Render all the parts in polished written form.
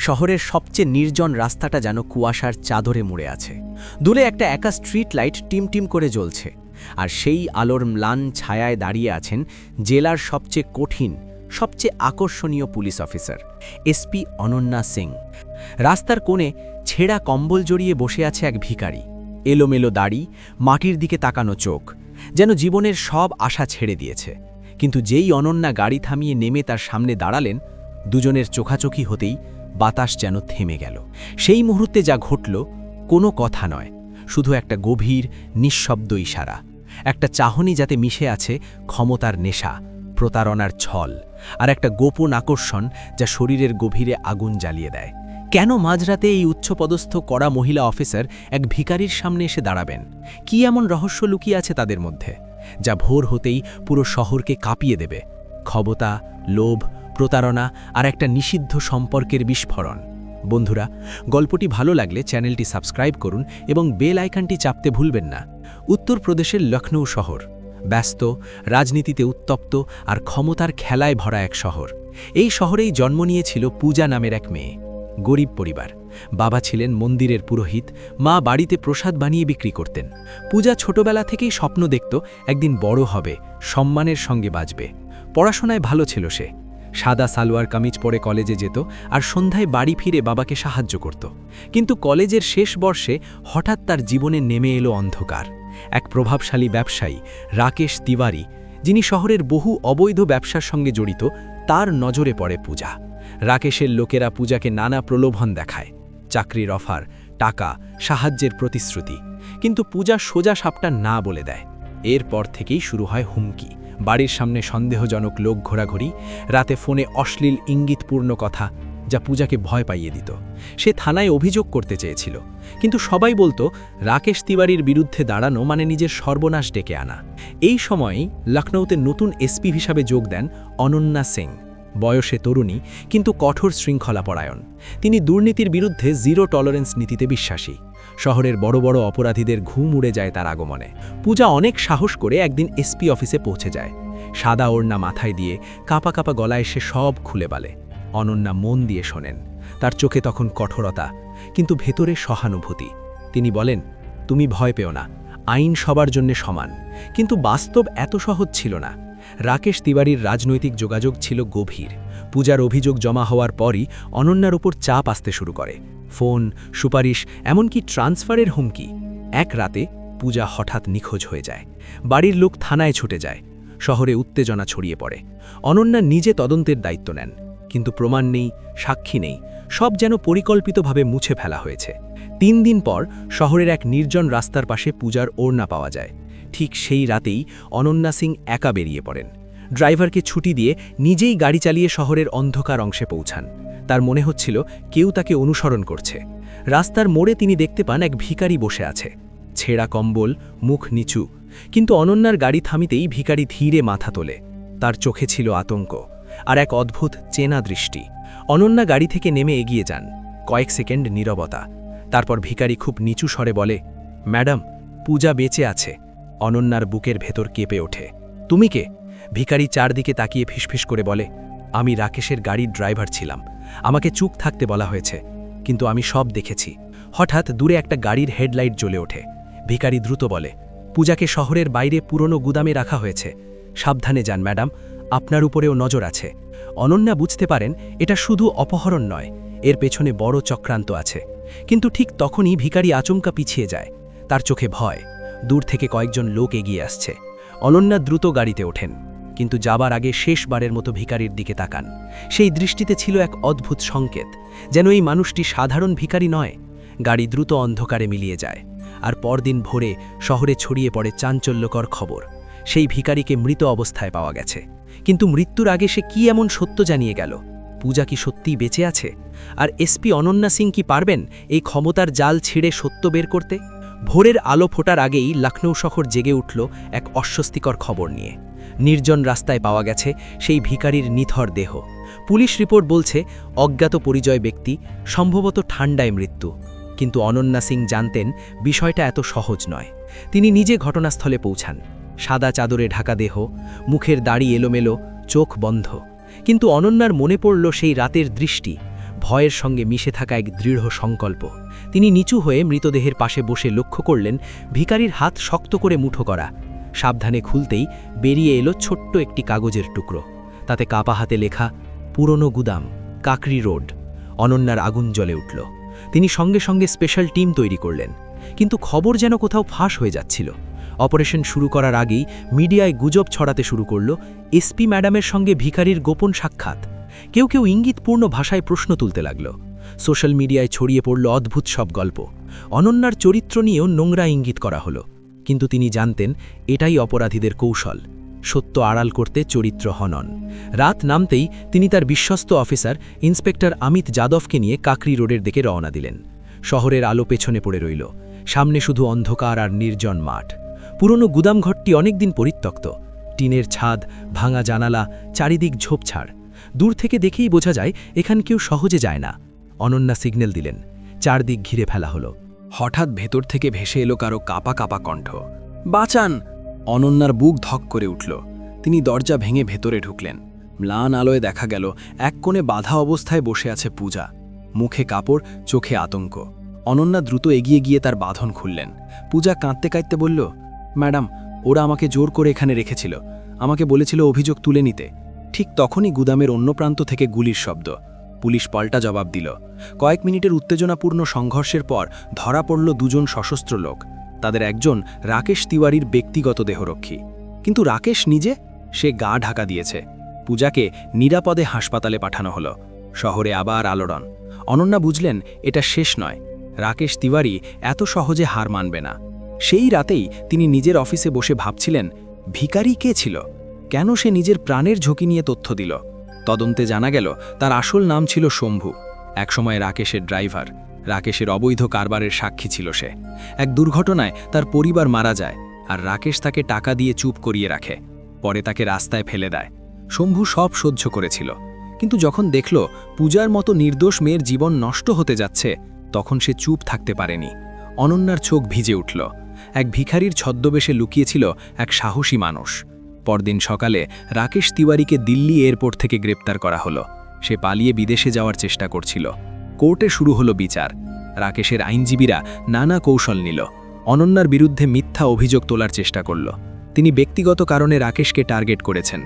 শহরের সবচেয়ে নির্জন রাস্তাটা যেন কুয়াশার চাদরে মুড়ে আছে। দূরে একটা একা স্ট্রিট লাইট টিমটিম করে জ্বলছে, আর সেই আলোর ম্লান ছায়ায় দাঁড়িয়ে আছেন জেলার সবচেয়ে কঠিন, সবচেয়ে আকর্ষণীয় police officer SP Ananya Singh. রাস্তার কোণে ছেঁড়া কম্বল জড়িয়ে বসে আছে এক ভিখারি, এলোমেলো দাড়ি, মাটির দিকে তাকানো চোখ, যেন জীবনের সব আশা ছেড়ে দিয়েছে। কিন্তু যেই অনন্যা গাড়ি থামিয়ে নেমে তার সামনে দাঁড়ালেন, দুজনের চোখাচোখি হতেই বাতাস যেন থেমে গেল। সেই মুহূর্তে যা ঘটল, কোনো কথা নয়, শুধু একটা গভীর নিঃশব্দ ইশারা, একটা চাহনি যাতে মিশে আছে ক্ষমতার নেশা, প্রতারণার ছল, আর একটা গোপন আকর্ষণ যা শরীরের গভীরে আগুন জ্বালিয়ে দেয়। কেন মাঝরাতে এই উচ্চপদস্থ কড়া মহিলা অফিসার এক ভিখারির সামনে এসে দাঁড়াবেন? কি এমন রহস্য লুকিয়ে আছে তাদের মধ্যে, যা ভোর হতেই পুরো শহরকে কাঁপিয়ে দেবে? ক্ষমতা, লোভ, প্রতারণা আর একটা নিষিদ্ধ সম্পর্কের বিস্ফোরণ। বন্ধুরা, গল্পটি ভালো লাগলে চ্যানেলটি সাবস্ক্রাইব করুন এবং বেল আইকনটি চাপতে ভুলবেন না। উত্তরপ্রদেশের লখনৌ শহর, ব্যস্ত, রাজনীতিতে উত্তপ্ত আর ক্ষমতার খেলায় ভরা এক শহর। এই শহরেই জন্ম নিয়েছিল পূজা নামের এক মেয়ে। গরিব পরিবার, বাবা ছিলেন মন্দিরের পুরোহিত, মা বাড়িতে প্রসাদ বানিয়ে বিক্রি করতেন। পূজা ছোটবেলা থেকেই স্বপ্ন দেখত একদিন বড় হবে, সম্মানের সঙ্গে বাঁচবে। পড়াশোনায় ভালো ছিল সে, সাদা সালোয়ার কামিজ পরে কলেজে যেত আর সন্ধ্যায় বাড়ি ফিরে বাবাকে সাহায্য করত। কিন্তু কলেজের শেষ বর্ষে হঠাৎ তার জীবনে নেমে এলো অন্ধকার। এক প্রভাবশালী ব্যবসায়ী, রাকেশ তিওয়ারি, যিনি শহরের বহু অবৈধ ব্যবসার সঙ্গে জড়িত, তার নজরে পড়ে পূজা। রাকেশের লোকেরা পূজাকে নানা প্রলোভন দেখায়, চাকরির অফার, টাকা, সাহায্যের প্রতিশ্রুতি। কিন্তু পূজা সোজা সাপটা না বলে দেয়। এরপর থেকেই শুরু হয় হুমকি, বাড়ির সামনে সন্দেহজনক লোক ঘোরাঘুরি, রাতে ফোনে অশ্লীল ইঙ্গিতপূর্ণ কথা, যা পূজাকে ভয় পাইয়ে দিত। সে থানায় অভিযোগ করতে চেয়েছিল, কিন্তু সবাই বলতো রাকেশ তিওয়ারির বিরুদ্ধে দাঁড়ানো মানে নিজের সর্বনাশ ডেকে আনা। এই সময়েই লখনৌতে নতুন এসপি হিসাবে যোগ দেন অনন্যা সিং। বয়সে তরুণী, কিন্তু কঠোর শৃঙ্খলাপরায়ণ। তিনি দুর্নীতির বিরুদ্ধে জিরো টলারেন্স নীতিতে বিশ্বাসী। শহরের বড় বড় অপরাধীদের ঘুম উড়ে যায় তার আগমনে। পূজা অনেক সাহস করে একদিন এসপি অফিসে পৌঁছে যায়। সাদা ওড়না মাথায় দিয়ে কাঁপা কাঁপা গলায় সে সব খুলে বলে। অনন্যা মন দিয়ে শোনেন। তার চোখে তখন কঠোরতা, কিন্তু ভেতরে সহানুভূতি। তিনি বলেন, তুমি ভয় পেও না, আইন সবার জন্য সমান। কিন্তু বাস্তব এত সহজ ছিল না। রাকেশ তিওয়ারির রাজনৈতিক যোগাযোগ ছিল গভীর। পূজার অভিযোগ জমা হওয়ার পরই অনন্যার উপর চাপ আসতে শুরু করে। ফোন, সুপারিশ, এমনকি ট্রান্সফারের হুমকি। এক রাতে পূজা হঠাৎ নিখোঁজ হয়ে যায়। বাড়ির লোক থানায় ছুটে যায়। শহরে উত্তেজনা ছড়িয়ে পড়ে। অনন্যা নিজে তদন্তের দায়িত্ব নেন, কিন্তু প্রমাণ নেই, সাক্ষী নেই, সব যেন পরিকল্পিতভাবে মুছে ফেলা হয়েছে। 3 দিন পর শহরের এক নির্জন রাস্তার পাশে পূজার ওড়না পাওয়া যায়। ঠিক সেই রাতেই অনন্যা সিং একা বেরিয়ে পড়েন। ড্রাইভারকে ছুটি দিয়ে নিজেই গাড়ি চালিয়ে শহরের অন্ধকার অংশে পৌঁছান। তার মনে হচ্ছিল কেউ তাকে অনুসরণ করছে। রাস্তার মোড়ে তিনি দেখতে পান এক ভিখারি বসে আছে, ছেঁড়া কম্বল, মুখ নিচু। কিন্তু অনন্যার গাড়ি থামিতেই ভিখারি ধীরে মাথা তোলে। তার চোখে ছিল আতঙ্ক আর এক অদ্ভুত চেনা দৃষ্টি। অনন্যা গাড়ি থেকে নেমে এগিয়ে যান। কয়েক সেকেন্ড নীরবতা। তারপর ভিখারি খুব নিচু স্বরে বলে, ম্যাডাম, পূজা বেঁচে আছে। অনন্যার বুকের ভেতর কেঁপে ওঠে। তুমি কে? ভিখারি চারদিকে তাকিয়ে ফিসফিস করে বলে, আমি রাকেশের গাড়ির ড্রাইভার ছিলাম। আমাকে চুপ থাকতে বলা হয়েছে, কিন্তু আমি সব দেখেছি। হঠাৎ দূরে একটা গাড়ির হেডলাইট জ্বলে ওঠে। ভিখারি দ্রুত বলে, পূজাকে শহরের বাইরে পুরনো গুদামে রাখা হয়েছে। সাবধানে যান ম্যাডাম, আপনার উপরেও নজর আছে। অনন্যা বুঝতে পারেন এটা শুধু অপহরণ নয়, এর পেছনে বড় চক্রান্ত আছে। কিন্তু ঠিক তখনই ভিখারি আচমকা পিছিয়ে যায়। তার চোখে ভয়। দূর থেকে কয়েকজন লোক এগিয়ে আসছে। অনন্যা দ্রুত গাড়িতে ওঠেন, কিন্তু যাবার আগে শেষবারের মতো ভিখারির দিকে তাকান। সেই দৃষ্টিতে ছিল এক অদ্ভুত সংকেত, যেন এই মানুষটি সাধারণ ভিখারি নয়। গাড়ি দ্রুত অন্ধকারে মিলিয়ে যায়, আর পরদিন ভোরে শহরে ছড়িয়ে পড়ে চাঞ্চল্যকর খবর। সেই ভিখারিকে মৃত অবস্থায় পাওয়া গেছে। কিন্তু মৃত্যুর আগে সে কি এমন সত্য জানিয়ে গেল? পূজা কি সত্যিই বেঁচে আছে? আর এসপি অনন্যা সিং কি পারবেন এই ক্ষমতার জাল ছিঁড়ে সত্য বের করতে? ভোরের আলো ফোটার আগেই লখনৌ শহর জেগে উঠল এক অস্বস্তিকর খবর নিয়ে। নির্জন রাস্তায় পাওয়া গেছে সেই ভিখারির নিথর দেহ। পুলিশ রিপোর্ট বলছে অজ্ঞাত পরিচয় ব্যক্তি, সম্ভবত ঠান্ডায় মৃত্যু। কিন্তু অনন্যা সিং জানতেন বিষয়টা এত সহজ নয়। তিনি নিজে ঘটনাস্থলে পৌঁছান। সাদা চাদরে ঢাকা দেহ, মুখের দাড়ি এলোমেলো, চোখ বন্ধ। কিন্তু অনন্যার মনে পড়ল সেই রাতের দৃষ্টি, ভয়ের সঙ্গে মিশে থাকা এক দৃঢ় সংকল্প। তিনি নিচু হয়ে মৃতদেহের পাশে বসে লক্ষ্য করলেন ভিখারির হাত শক্ত করে মুঠো করা। সাবধানে খুলতেই বেরিয়ে এলো ছোট্ট একটি কাগজের টুকরো। তাতে কাপা হাতে লেখা, পুরনো গুদাম, কাকরি রোড। অনন্যার আগুন জ্বলে উঠল। তিনি সঙ্গে সঙ্গে স্পেশাল টিম তৈরি করলেন। কিন্তু খবর যেন কোথাও ফাঁস হয়ে যাচ্ছিল। অপারেশন শুরু করার আগেই মিডিয়ায় গুজব ছড়াতে শুরু করল এসপি ম্যাডামের সঙ্গে ভিখারির গোপন সাক্ষাৎ। কেউ কেউ ইঙ্গিতপূর্ণ ভাষায় প্রশ্ন তুলতে লাগল। সোশ্যাল মিডিয়ায় ছড়িয়ে পড়ল অদ্ভুত সব গল্প। অনন্যার চরিত্র নিয়েও নোংরা ইঙ্গিত করা হলো। কিন্তু তিনি জানতেন এটাই অপরাধীদের কৌশল, সত্য আড়াল করতে চরিত্র হনন। রাত নামতেই তিনি তার বিশ্বস্ত অফিসার ইন্সপেক্টর অমিত যাদবকে নিয়ে কাকরি রোডের দিকে রওনা দিলেন। শহরের আলো পেছনে পড়ে রইল। সামনে শুধু অন্ধকার আর নির্জন মাঠ। পুরনো গুদামঘরটি অনেকদিন পরিত্যক্ত। টিনের ছাদ, ভাঙা জানালা, চারিদিক ঝোপঝাড়। দূর থেকে দেখেই বোঝা যায় এখানে কেউ সহজে যায় না। অনন্যা সিগন্যাল দিলেন। চারদিক ঘিরে ফেলা হলো। হঠাৎ ভেতর থেকে ভেসে এলো কারো কাপা কাপা কণ্ঠ, বাঁচান! অনন্যার বুক ধক করে উঠল। তিনি দরজা ভেঙে ভেতরে ঢুকলেন। ম্লান আলোয় দেখা গেল এক কোণে বাধা অবস্থায় বসে আছে পূজা। মুখে কাপড়, চোখে আতঙ্ক। অনন্যা দ্রুত এগিয়ে গিয়ে তার বাঁধন খুললেন। পূজা কাঁদতে কাঁদতে বলল, ম্যাডাম, ওরা আমাকে জোর করে এখানে রেখেছিল। আমাকে বলেছিল অভিযোগ তুলে নিতে। ঠিক তখনই গুদামের অন্য প্রান্ত থেকে গুলির শব্দ। পুলিশ পাল্টা জবাব দিল। কয়েক মিনিটের উত্তেজনাপূর্ণ সংঘর্ষের পর ধরা পড়ল দুজন সশস্ত্র লোক। তাদের একজন রাকেশ তিওয়ারির ব্যক্তিগত দেহরক্ষী। কিন্তু রাকেশ নিজে, সে গা ঢাকা দিয়েছে। পূজাকে নিরাপদে হাসপাতালে পাঠানো হলো। শহরে আবার আলোড়ন। অনন্যা বুঝলেন এটা শেষ নয়। রাকেশ তিওয়ারি এত সহজে হার মানবে না। সেই রাতেই তিনি নিজের অফিসে বসে ভাবছিলেন, ভিখারি কে ছিল? কেন সে নিজের প্রাণের ঝুঁকি নিয়ে তথ্য দিল? তদন্তে জানা গেল তার আসল নাম ছিল শম্ভু। একসময় রাকেশের ড্রাইভার। রাকেশের অবৈধ কারবারের সাক্ষী ছিল সে। এক দুর্ঘটনায় তার পরিবার মারা যায়, আর রাকেশ তাকে টাকা দিয়ে চুপ করিয়ে রাখে। পরে তাকে রাস্তায় ফেলে দেয়। শম্ভু সব সহ্য করেছিল। কিন্তু যখন দেখল পূজার মতো নির্দোষ মেয়ের জীবন নষ্ট হতে যাচ্ছে, তখন সে চুপ থাকতে পারেনি। অনন্যার চোখ ভিজে উঠল। এক ভিখারির ছদ্মবেশে লুকিয়েছিল এক সাহসী মানুষ। পরদিন সকালে রাকেশ তিওয়ারিকে দিল্লি এয়ারপোর্ট থেকে গ্রেপ্তার করা হলো। সে পালিয়ে বিদেশে যাওয়ার চেষ্টা করছিল। কোর্টে শুরু হলো বিচার। রাকেশের আইনজীবীরা নানা কৌশল নিল। অনন্যার বিরুদ্ধে মিথ্যা অভিযোগ তোলার চেষ্টা করল। তিনি ব্যক্তিগত কারণে রাকেশকে টার্গেট করেছেন।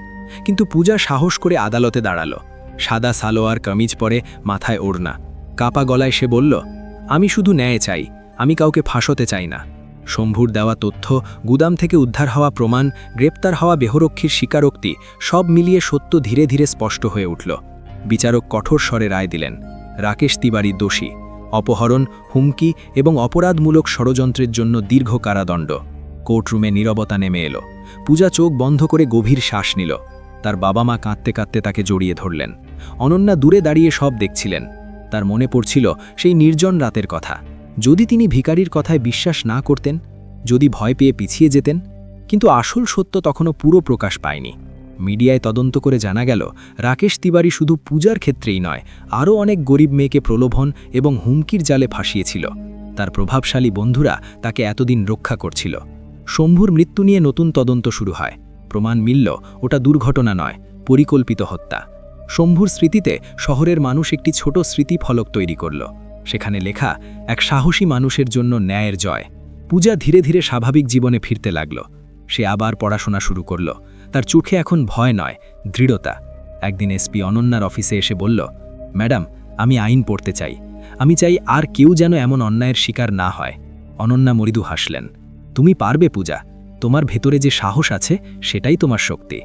কিন্তু পূজা সাহস করে আদালতে দাঁড়ালো। সাদা সালোয়ার কামিজ পরে, মাথায় ওড়না। কাপা গলায় সে বলল, আমি শুধু ন্যায় চাই, আমি কাউকে ফাঁসতে চাই না। শম্ভুর দেওয়া তথ্য, গুদাম থেকে উদ্ধার হওয়া প্রমাণ, গ্রেপ্তার হওয়া বেহরক্ষীর স্বীকারোক্তি, সব মিলিয়ে সত্য ধীরে ধীরে স্পষ্ট হয়ে উঠল। বিচারক কঠোর স্বরে রায় দিলেন, রাকেশ তিওয়ারি দোষী। অপহরণ, হুমকি এবং অপরাধমূলক ষড়যন্ত্রের জন্য দীর্ঘ কারাদণ্ড। কোর্টরুমে নীরবতা নেমে এলো। পূজা চোখ বন্ধ করে গভীর শ্বাস নিল। তার বাবা মা কাঁদতে কাঁদতে তাকে জড়িয়ে ধরলেন। অনন্যা দূরে দাঁড়িয়ে সব দেখছিলেন। তার মনে পড়ছিল সেই নির্জন রাতের কথা। যদি তিনি ভিখারির কথায় বিশ্বাস না করতেন, যদি ভয় পেয়ে পিছিয়ে যেতেন। কিন্তু আসল সত্য তখনও পুরো প্রকাশ পায়নি। মিডিয়ায় তদন্ত করে জানা গেল রাকেশ তিওয়ারি শুধু পূজার ক্ষেত্রেই নয়, আরও অনেক গরিব মেয়েকে প্রলোভন এবং হুমকির জালে ফাঁসিয়েছিল। তার প্রভাবশালী বন্ধুরা তাকে এতদিন রক্ষা করছিল। শম্ভুর মৃত্যু নিয়ে নতুন তদন্ত শুরু হয়। প্রমাণ মিলল ওটা দুর্ঘটনা নয়, পরিকল্পিত হত্যা। শম্ভুর স্মৃতিতে শহরের মানুষ একটি ছোট স্মৃতিফলক তৈরি করল। সেখানে লেখা, এক সাহসী মানুষের জন্য ন্যায়ের জয়। পূজা ধীরে ধীরে স্বাভাবিক জীবনে ফিরতে লাগল। সে আবার পড়াশোনা শুরু করল। তার চোখে এখন ভয় নয়, দৃঢ়তা। একদিন এসপি অনন্যার অফিসে এসে বলল, ম্যাডাম, আমি আইন পড়তে চাই। আমি চাই আর কেউ যেন এমন অন্যায়ের শিকার না হয়। অনন্যা মৃদু হাসলেন। তুমি পারবে পূজা, তোমার ভেতরে যে সাহস আছে সেটাই তোমার শক্তি।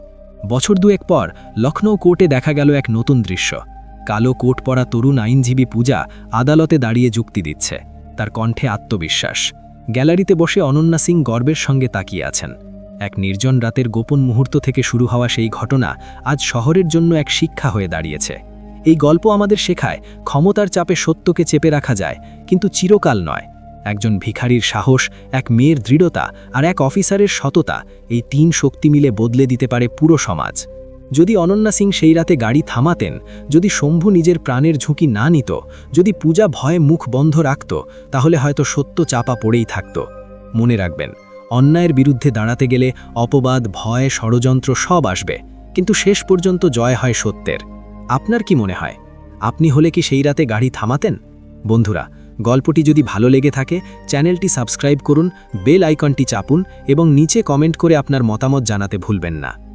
বছর দুয়েক পর লখনৌ কোর্টে দেখা গেল এক নতুন দৃশ্য। কালো কোট পরা তরুণ আইনজীবী পূজা আদালতে দাঁড়িয়ে যুক্তি দিচ্ছে। তার কণ্ঠে আত্মবিশ্বাস। গ্যালারিতে বসে অনন্যা সিং গর্বের সঙ্গে তাকিয়ে আছেন। এক নির্জন রাতের গোপন মুহূর্ত থেকে শুরু হওয়া সেই ঘটনা আজ শহরের জন্য এক শিক্ষা হয়ে দাঁড়িয়েছে। এই গল্প আমাদের শেখায়, ক্ষমতার চাপে সত্যকে চেপে রাখা যায়, কিন্তু চিরকাল নয়। একজন ভিখারির সাহস, এক মেয়ের দৃঢ়তা আর এক অফিসারের সততা, এই তিন শক্তি মিলে বদলে দিতে পারে পুরো সমাজ। যদি অনন্যা সিং সেই রাতে গাড়ি থামাতেন, যদি শম্ভু নিজের প্রাণের ঝুঁকি না নিত, যদি পূজা ভয়ে মুখ বন্ধ রাখত, তাহলে হয়তো সত্য চাপা পড়েই থাকত। মনে রাখবেন, অন্যায়ের বিরুদ্ধে দাঁড়াতে গেলে অপবাদ, ভয়, ষড়যন্ত্র সব আসবে, কিন্তু শেষ পর্যন্ত জয় হয় সত্যের। আপনার কি মনে হয়, আপনি হলে কি সেই রাতে গাড়ি থামাতেন? বন্ধুরা, গল্পটি যদি ভালো লেগে থাকে চ্যানেলটি সাবস্ক্রাইব করুন, বেল আইকনটি চাপুন এবং নিচে কমেন্ট করে আপনার মতামত জানাতে ভুলবেন না।